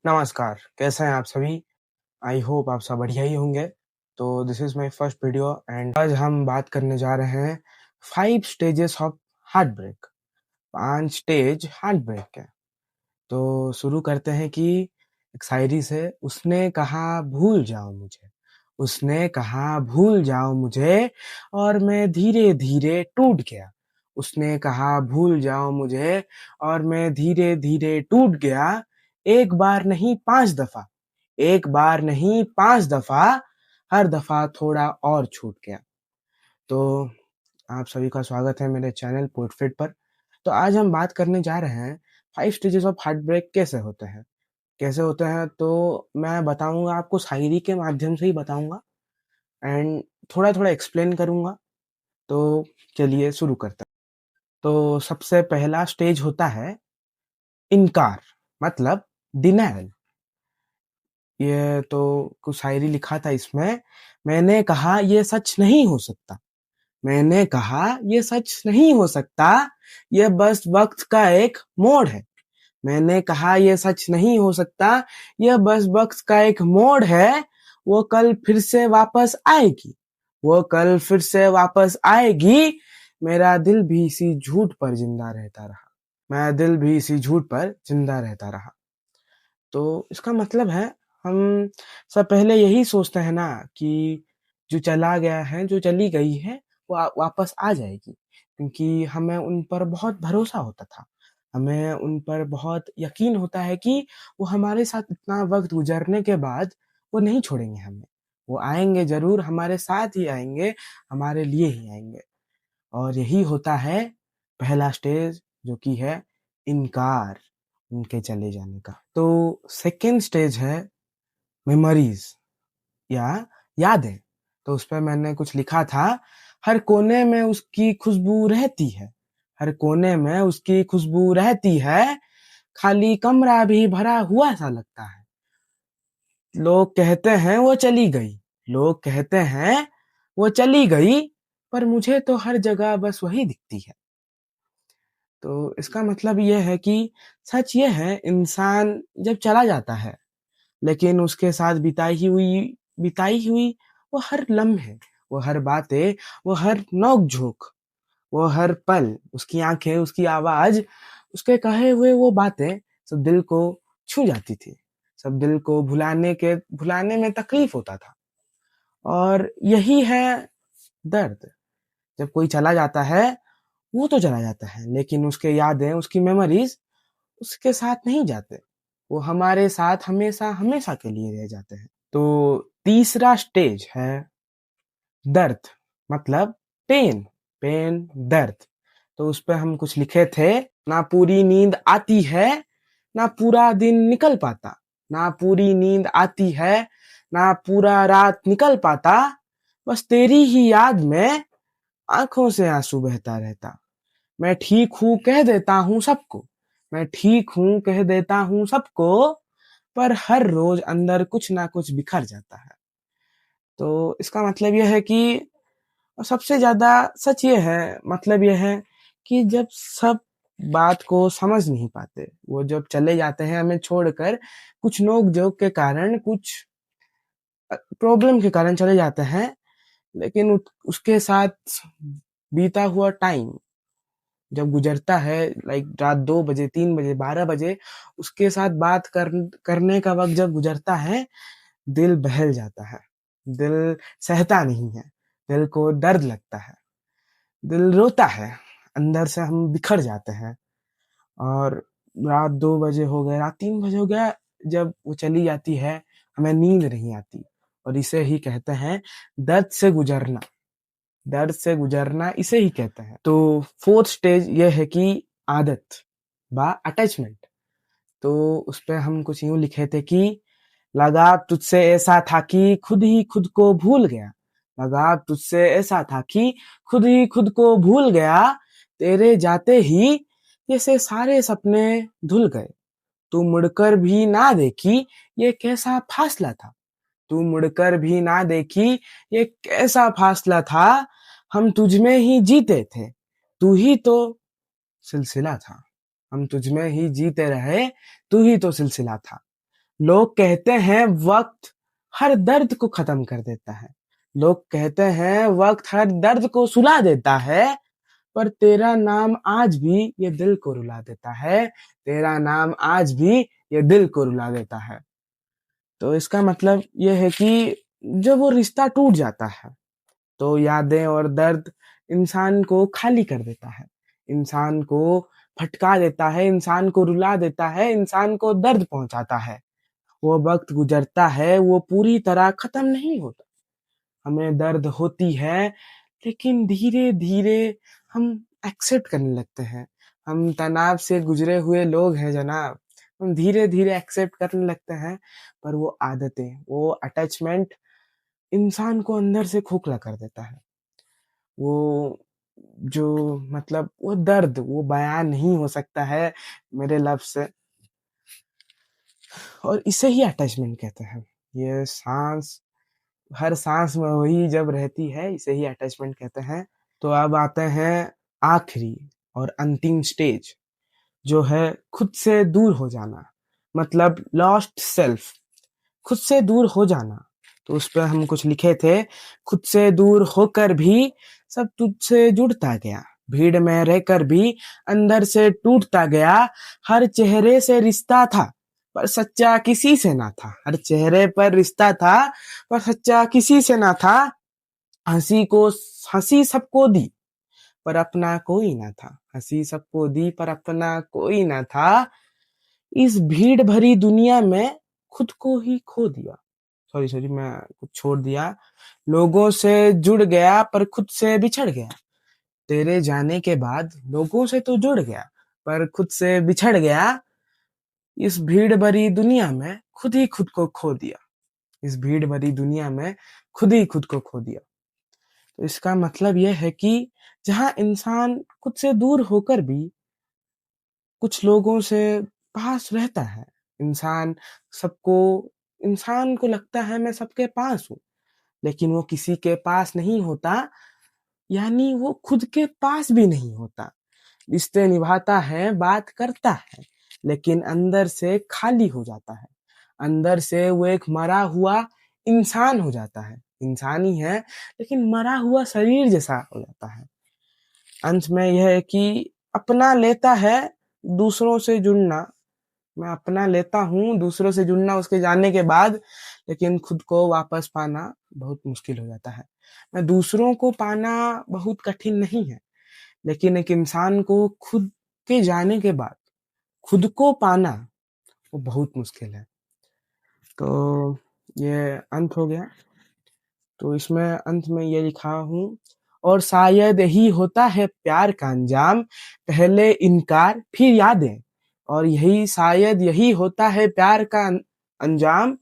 नमस्कार, कैसे हैं आप सभी? आई होप आप सब बढ़िया ही होंगे। तो this is my first video and आज हम बात करने जा रहे हैं 5 stages of heartbreak. 5 stage heartbreak के। तो शुरू करते हैं कि एक शायरी से, उसने कहा भूल जाओ मुझे, उसने कहा भूल जाओ मुझे और मैं धीरे-धीरे टूट गया। उसने कहा भूल जाओ मुझे और मैं धीरे-धीरे टूट गया। एक बार नहीं 5 दफ़ा, एक बार नहीं 5 दफ़ा, हर दफ़ा थोड़ा और छूट गया। तो आप सभी का स्वागत है मेरे चैनल पोर्ट्रेट पर। तो आज हम बात करने जा रहे हैं 5 स्टेजेस ऑफ हार्ट ब्रेक कैसे होते हैं। कैसे होते हैं तो मैं बताऊँगा आपको, शायरी के माध्यम से ही बताऊँगा एंड थोड़ा-थोड़ा एक्सप्लेन करूँगा। तो चलिए शुरू करते हैं। तो सबसे पहला स्टेज होता है इनकार, मतलब डिनायल। ये तो कुछ शायरी लिखा था इसमें, मैंने कहा ये सच नहीं हो सकता, मैंने कहा ये सच नहीं हो सकता, ये बस वक़्त का एक मोड़ है। मैंने कहा ये सच नहीं हो सकता, ये बस वक़्त का एक मोड़ है, वो कल फिर से वापस आएगी, वो कल फिर से वापस आएगी, मेरा दिल भी इसी झूठ पर ज़िंदा रहता रहा, मेरा दिल भी इसी झूठ पर ज़िंदा रहता रहा। तो इसका मतलब है, हम सब पहले यही सोचते हैं ना कि जो चला गया है, जो चली गई है, वो वापस आ जाएगी, क्योंकि हमें उन पर बहुत भरोसा होता था। हमें उन पर बहुत यकीन होता है कि वो हमारे साथ इतना वक़्त गुज़रने के बाद वो नहीं छोड़ेंगे हमें। वो आएँगे ज़रूर, हमारे साथ ही आएँगे, हमारे लिए ही आएँगे। और यही होता है पहला स्टेज, जो कि है इनकार उनके चले जाने का। तो सेकंड स्टेज है मेमोरीज़ या यादें। तो उसपे मैंने कुछ लिखा था, हर कोने में उसकी खुशबू रहती है, हर कोने में उसकी खुशबू रहती है, खाली कमरा भी भरा हुआ सा लगता है। लोग कहते हैं वो चली गई, लोग कहते हैं वो चली गई, पर मुझे तो हर जगह बस वही दिखती है। तो इसका मतलब ये है कि सच ये है, इंसान जब चला जाता है, लेकिन उसके साथ बिताई हुई वो हर लम्हे, वो हर बातें, वो हर नोक-झोंक, वो हर पल, उसकी आँखें, उसकी आवाज़, उसके कहे हुए वो बातें सब दिल को छू जाती थी। सब दिल को भुलाने में तकलीफ़ होता था। और यही है दर्द। जब कोई चला जाता है, वो तो चला जाता है, लेकिन उसके यादें, उसकी मेमोरीज़ उसके साथ नहीं जाते। वो हमारे साथ हमेशा के लिए रह जाते हैं। तो तीसरा स्टेज है दर्द, मतलब पेन, दर्द। तो उसपे हम कुछ लिखे थे, ना पूरी नींद आती है, ना पूरा दिन निकल पाता, ना पूरी नींद आती है, ना पूरा रात निकल पाता, बस तेरी ही याद में आँखों से आँसू बहता रहता। मैं ठीक हूँ कह देता हूँ सबको, मैं ठीक हूँ कह देता हूँ सबको, पर हर रोज़ अंदर कुछ ना कुछ बिखर जाता है। तो इसका मतलब ये है कि सबसे ज़्यादा सच ये है, मतलब ये है कि जब सब बात को समझ नहीं पाते, वो जब चले जाते हैं हमें छोड़कर, कुछ नोक-झोंक के कारण, कुछ प्रॉब्लम के कारण चले जाते हैं, लेकिन उसके साथ बीता हुआ टाइम जब गुज़रता है, लाइक रात 2 बजे, 3 बजे, 12 बजे, उसके साथ बात करने का वक़्त जब गुज़रता है, दिल बहल जाता है। दिल सहता नहीं है, दिल को दर्द लगता है, दिल रोता है, अंदर से हम बिखर जाते हैं। और रात 2 बजे हो गए, रात 3 बजे हो गया, जब वो चली जाती है, हमें नींद नहीं आती, और इसे ही कहते हैं दर्द से गुज़रना। दर्द से गुज़रना इसे ही कहते हैं। तो 4th स्टेज ये है कि आदत बा अटैचमेंट। तो उसपे हम कुछ यूँ लिखे थे कि लगाव तुझसे ऐसा था कि खुद ही खुद को भूल गया। लगाव तुझसे ऐसा था कि खुद ही खुद को भूल गया। तेरे जाते ही जैसे सारे सपने धुल गए। तू मुड़कर भी ना देखी, ये कैसा फासला था। तू मुड़कर भी ना देखी, ये कैसा फासला था। हम तुझ में ही जीते थे, तू ही तो सिलसिला था। हम तुझ में ही जीते रहे, तू ही तो सिलसिला था। लोग कहते हैं वक्त हर दर्द को खत्म कर देता है। लोग कहते हैं वक्त हर दर्द को सुला देता है, पर तेरा नाम आज भी ये दिल को रुला देता है। तेरा नाम आज भी ये दिल को रुला देता है। तो इसका मतलब ये है कि जब वो रिश्ता टूट जाता है तो यादें और दर्द इंसान को खाली कर देता है, इंसान को भटका देता है, इंसान को रुला देता है, इंसान को दर्द पहुंचाता है। वो वक्त गुजरता है, वो पूरी तरह खत्म नहीं होता। हमें दर्द होती है, लेकिन धीरे धीरे हम एक्सेप्ट करने लगते हैं। हम तनाव से गुजरे हुए लोग हैं जनाब। हम धीरे धीरे एक्सेप्ट करने लगते हैं, पर वो आदतें, वो अटैचमेंट इंसान को अंदर से खोखला कर देता है। वो जो मतलब वो दर्द वो बयान नहीं हो सकता है मेरे लफ्ज से, और इसे ही अटैचमेंट कहते हैं। ये सांस, हर सांस में वही जब रहती है, इसे ही अटैचमेंट कहते हैं। तो अब आते हैं आखिरी और अंतिम स्टेज, जो है खुद से दूर हो जाना, मतलब लॉस्ट सेल्फ। खुद से दूर हो जाना, तो उस पे हम कुछ लिखे थे। खुद से दूर होकर भी सब तुझसे जुड़ता गया, भीड़ में रहकर भी अंदर से टूटता गया। हर चेहरे से रिश्ता था, पर सच्चा किसी से ना था। हर चेहरे पर रिश्ता था, पर सच्चा किसी से ना था। हंसी को हंसी सबको दी, पर अपना कोई ना था। हंसी सबको दी, पर अपना कोई ना था। इस भीड़ भरी दुनिया में खुद को ही खो दिया। सॉरी सॉरी, मैं कुछ छोड़ दिया। लोगों से जुड़ गया, पर खुद से बिछड़ गया। तेरे जाने के बाद लोगों से तो जुड़ गया, पर खुद से बिछड़ गया। इस भीड़ भरी दुनिया में खुद ही खुद को खो दिया। इस भीड़ भरी दुनिया में खुद ही खुद को खो दिया। तो इसका मतलब यह है कि जहां इंसान खुद से दूर होकर भी कुछ लोगों से पास रहता है, इंसान सबको इंसान को लगता है मैं सबके पास हूँ, लेकिन वो किसी के पास नहीं होता, यानी वो खुद के पास भी नहीं होता। रिश्ते निभाता है, बात करता है, लेकिन अंदर से खाली हो जाता है। अंदर से वो एक मरा हुआ इंसान हो जाता है। इंसान ही है, लेकिन मरा हुआ शरीर जैसा हो जाता है। अंत में यह है कि अपना लेता है दूसरों से जुड़ना। मैं अपना लेता हूँ दूसरों से जुड़ना उसके जाने के बाद, लेकिन खुद को वापस पाना बहुत मुश्किल हो जाता है। मैं दूसरों को पाना बहुत कठिन नहीं है, लेकिन एक इंसान को खुद के जाने के बाद खुद को पाना वो बहुत मुश्किल है। तो ये अंत हो गया। तो इसमें अंत में ये लिखा हूँ, और शायद यही होता है प्यार का अंजाम, पहले इनकार फिर यादें। और यही शायद यही होता है प्यार का अंजाम,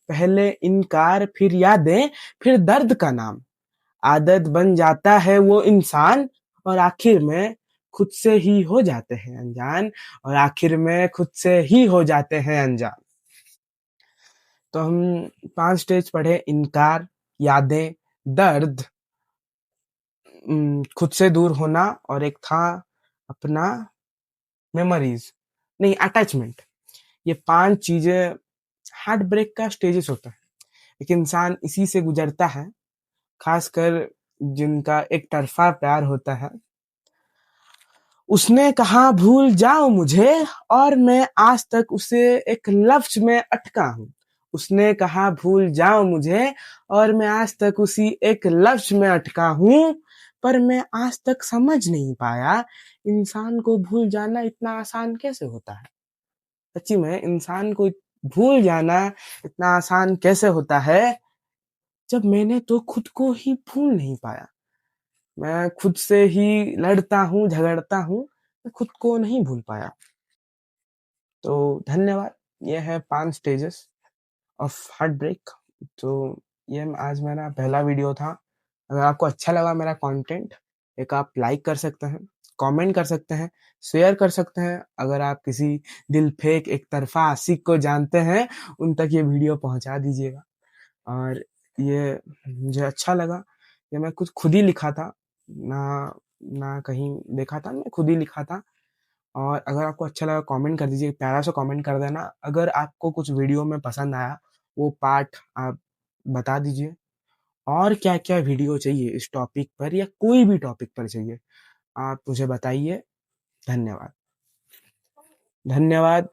पहले इनकार फिर यादें, फिर दर्द का नाम। आदत बन जाता है वो इंसान, और आखिर में खुद से ही हो जाते हैं अनजान। और आखिर में खुद से ही हो जाते हैं अनजान। तो हम 5 स्टेज पढ़े: इनकार, यादें, दर्द, खुद से दूर होना, और एक था अपना मेमोरीज, नहीं अटैचमेंट। ये 5 चीजें हार्ट ब्रेक का स्टेजेस होता है। एक इंसान इसी से गुजरता है, खासकर जिनका एक तरफा प्यार होता है। उसने कहा भूल जाओ मुझे, और मैं आज तक उसे एक लफ्ज में अटका हूँ। उसने कहा भूल जाओ मुझे, और मैं आज तक उसी एक लफ्ज में अटका हूँ। पर मैं आज तक समझ नहीं पाया इंसान को भूल जाना इतना आसान कैसे होता है। सच्ची में इंसान को भूल जाना इतना आसान कैसे होता है, जब मैंने तो खुद को ही भूल नहीं पाया। मैं खुद से ही लड़ता हूँ, झगड़ता हूँ, मैं खुद को नहीं भूल पाया। तो धन्यवाद। ये है 5 स्टेजेस ऑफ हार्ट ब्रेक। तो ये आज मेरा पहला वीडियो था। अगर आपको अच्छा लगा मेरा कंटेंट, एक आप लाइक कर सकते हैं, कमेंट कर सकते हैं, शेयर कर सकते हैं। अगर आप किसी दिल फेंक एक तरफा आशिक को जानते हैं, उन तक ये वीडियो पहुंचा दीजिएगा। और ये मुझे अच्छा लगा, ये मैं कुछ खुद ही लिखा था, ना ना कहीं देखा था, मैं खुद ही लिखा था। और अगर आपको अच्छा लगा कमेंट कर दीजिए, प्यारा सा कमेंट कर देना। अगर आपको कुछ वीडियो में पसंद आया, वो पार्ट आप बता दीजिए। और क्या-क्या वीडियो चाहिए इस टॉपिक पर या कोई भी टॉपिक पर चाहिए, आप मुझे बताइए। धन्यवाद। धन्यवाद।